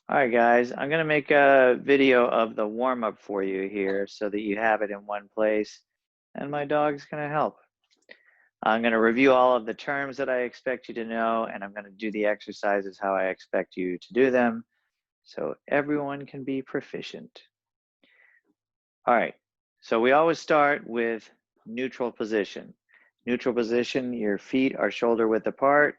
All right, guys, I'm going to make a video of the warm-up for you here so that you have it in one place, and my dog's going to help. I'm going to review all of the terms that I expect you to know, and I'm going to do the exercises how I expect you to do them so everyone can be proficient. All right, so we always start with neutral position. Neutral position, your feet are shoulder width apart,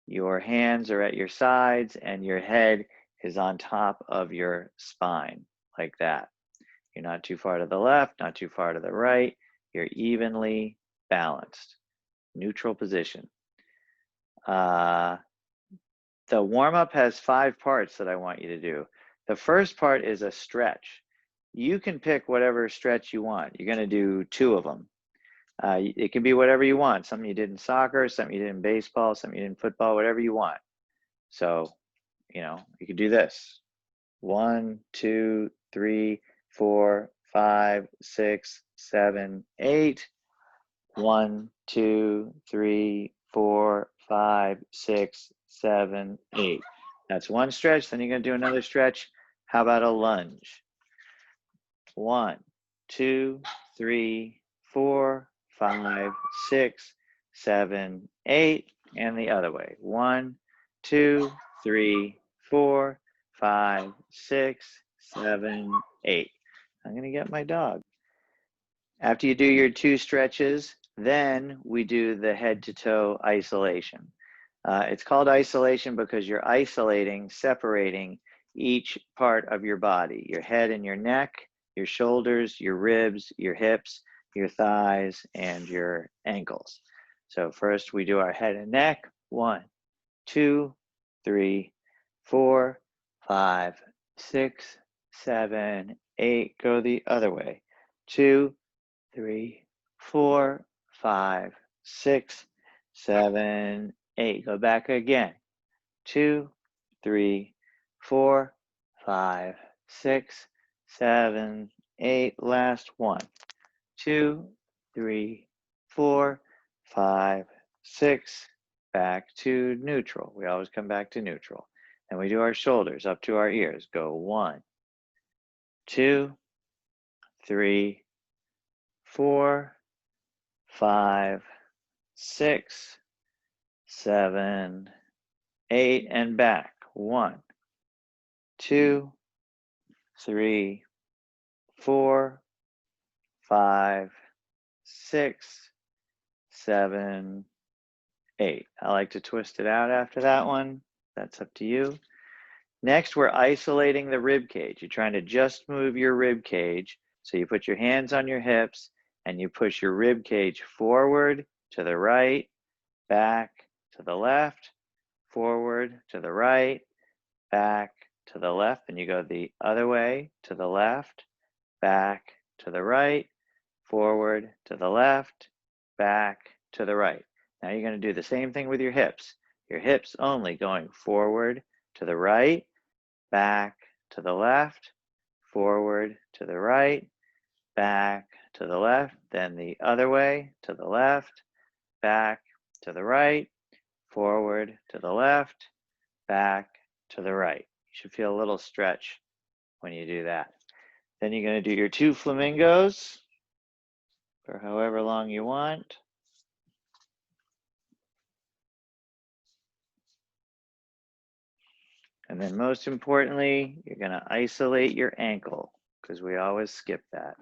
your hands are at your sides, and your head is on top of your spine, like that. You're not too far to the left, not too far to the right. You're evenly balanced. Neutral position. The warm-up has 5 parts that I want you to do. The first part is a stretch. You can pick whatever stretch you want. You're going to do 2 of them. It can be whatever you want. Something you did in soccer, something you did in baseball, something you did in football, whatever you want. So, you could do this. 1, 2, 3, 4, 5, 6, 7, 8. 1, 2, 3, 4, 5, 6, 7, 8. That's one stretch. Then you're going to do another stretch. How about a lunge? 1, 2, 3, 4, 5, 6, 7, 8. And the other way. 1, 2, 3, 4, 5, 6, 7, 8. I'm going to get my dog. After you do your 2 stretches, then we do the head to toe isolation. It's called isolation because you're isolating, separating each part of your body, your head and your neck, your shoulders, your ribs, your hips, your thighs, and your ankles. So first we do our head and neck. 1, 2, 3, 4, 5, 6, 7, 8. Go the other way. 2, 3, 4, 5, 6, 7, 8. Go back again. 2, 3, 4, 5, 6, 7, 8. Last one. 2, 3, 4, 5, 6. Back to neutral. We always come back to neutral. And we do our shoulders up to our ears. Go 1, 2, 3, 4, 5, 6, 7, 8, and back. 1, 2, 3, 4, 5, 6, 7, 8. I like to twist it out after that one. That's up to you. Next, we're isolating the rib cage. You're trying to just move your rib cage. So you put your hands on your hips and you push your rib cage forward, to the right, back, to the left, forward, to the right, back, to the left. And you go the other way, to the left, back, to the right, forward, to the left, back, to the right. Now you're going to do the same thing with your hips. Your hips only going forward, to the right, back, to the left, forward, to the right, back, to the left, then the other way, to the left, back, to the right, forward, to the left, back, to the right. You should feel a little stretch when you do that. Then you're going to do your 2 flamingos for however long you want. And then most importantly, you're going to isolate your ankle because we always skip that.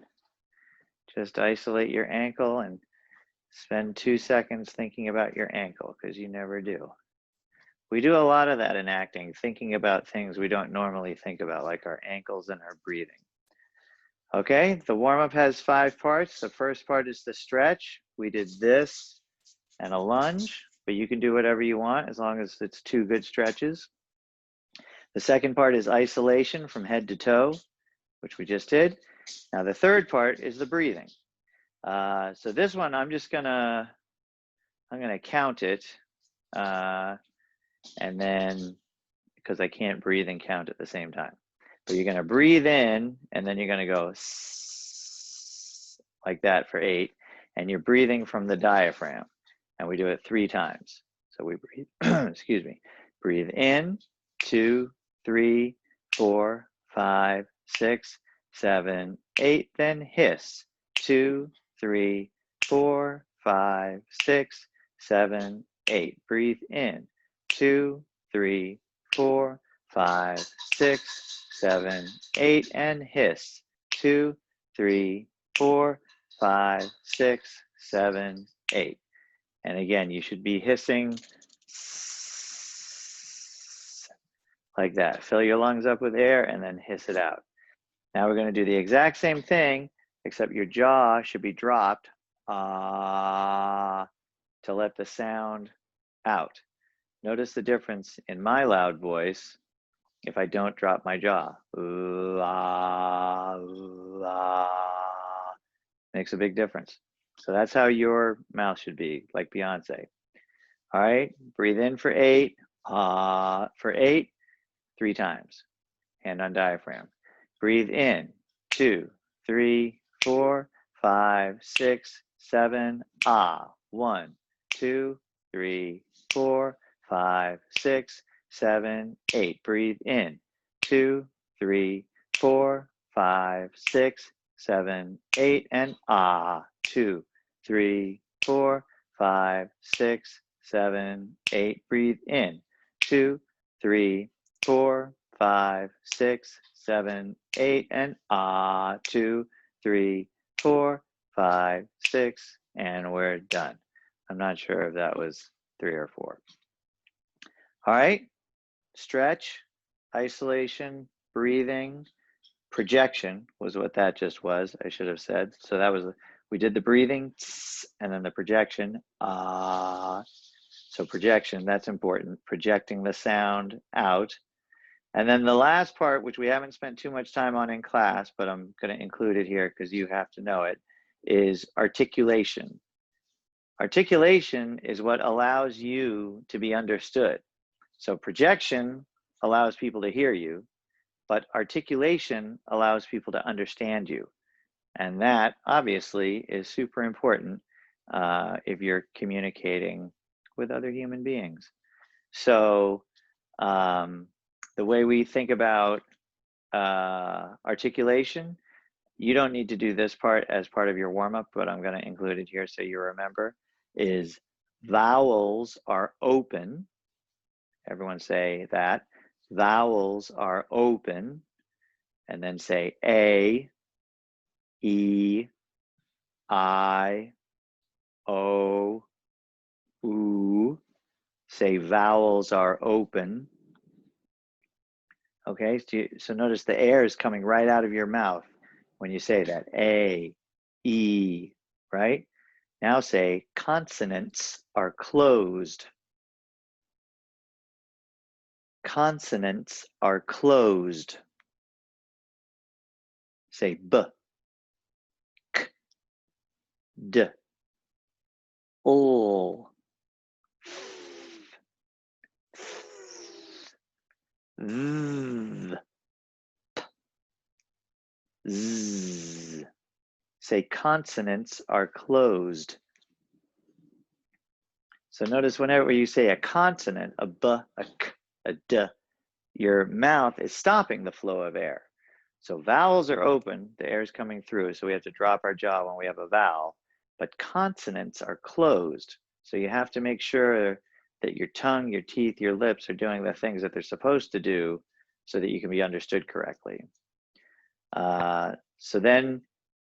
Just isolate your ankle and spend 2 seconds thinking about your ankle because you never do. We do a lot of that in acting, thinking about things we don't normally think about, like our ankles and our breathing. Okay, the warm-up has 5 parts. The first part is the stretch. We did this and a lunge, but you can do whatever you want as long as it's 2 good stretches. The second part is isolation from head to toe, which we just did. Now the third part is the breathing. So this one, I'm gonna count it, and then, because I can't breathe and count at the same time. But you're gonna breathe in, and then you're gonna go like that for 8, and you're breathing from the diaphragm, and we do it 3 times. So we breathe, excuse me, breathe in, 2, 3, 4, 5, 6, 7, 8. Then hiss. 2, 3, 4, 5, 6, 7, 8. Breathe in. 2, 3, 4, 5, 6, 7, 8. And hiss. 2, 3, 4, 5, 6, 7, 8. And again, you should be hissing like that. Fill your lungs up with air and then hiss it out. Now we're going to do the exact same thing, except your jaw should be dropped to let the sound out. Notice the difference in my loud voice if I don't drop my jaw. Ooh, ah, ooh, ah. Makes a big difference. So that's how your mouth should be, like Beyonce. All right, breathe in for 8, for 8, 3 times. Hand on diaphragm. Breathe in, 2, 3, 4, 5, 6, 7, 1, 2, 3, 4, 5, 6, 7, 8. Breathe in, 2, 3, 4, 5, 6, 7, 8, and 2, 3, 4, 5, 6, 7, 8. Breathe in, 2, 3, 4, 5, 6, 7, 8, and 2, 3, 4, 5, 6, and we're done. I'm not sure if that was 3 or 4. All right, stretch, isolation, breathing, projection was what that just was, I should have said. So that was, we did the breathing, and then the projection, So projection, that's important, projecting the sound out. And then the last part, which we haven't spent too much time on in class, but I'm going to include it here because you have to know it, is articulation. Articulation is what allows you to be understood. So projection allows people to hear you, but articulation allows people to understand you. And that obviously is super important if you're communicating with other human beings. So the way we think about articulation, you don't need to do this part as part of your warm-up, but I'm going to include it here so you remember, is vowels are open. Everyone say that. Vowels are open. And then say A, E, I, O, U. Say vowels are open. Okay, so notice the air is coming right out of your mouth when you say that. A, E, right? Now say consonants are closed. Consonants are closed. Say B, K, D, L, V, Z. Say consonants are closed. So notice whenever you say a consonant, a B, a K, a D, your mouth is stopping the flow of air. So vowels are open, the air is coming through, so we have to drop our jaw when we have a vowel, but consonants are closed. So you have to make sure that your tongue, your teeth, your lips are doing the things that they're supposed to do so that you can be understood correctly. So then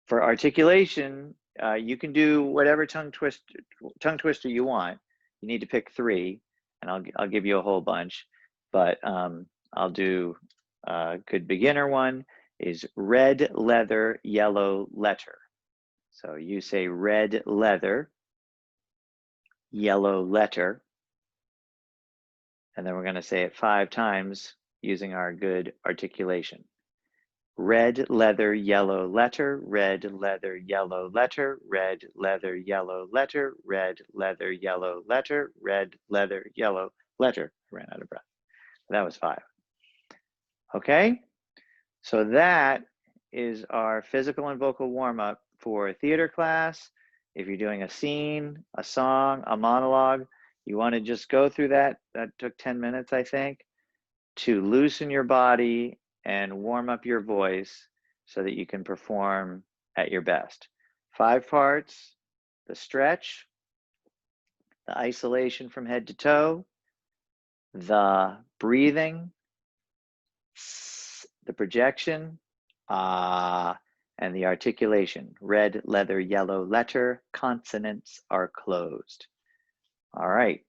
for articulation, you can do whatever tongue twister you want. You need to pick 3, and I'll give you a whole bunch, but I'll do a good beginner one is red leather, yellow letter. So you say red leather, yellow letter, and then we're going to say it 5 times using our good articulation. Red leather, yellow letter, red leather, yellow letter, red leather, yellow letter, red leather, yellow letter, red leather, yellow letter. I ran out of breath. That was 5. Okay, so that is our physical and vocal warm-up for theater class. If you're doing a scene, a song, a monologue, you want to just go through that. That took 10 minutes, I think, to loosen your body and warm up your voice so that you can perform at your best. 5 parts: the stretch, the isolation from head to toe, the breathing, the projection, and the articulation. Red, leather, yellow, letter, consonants are closed. All right.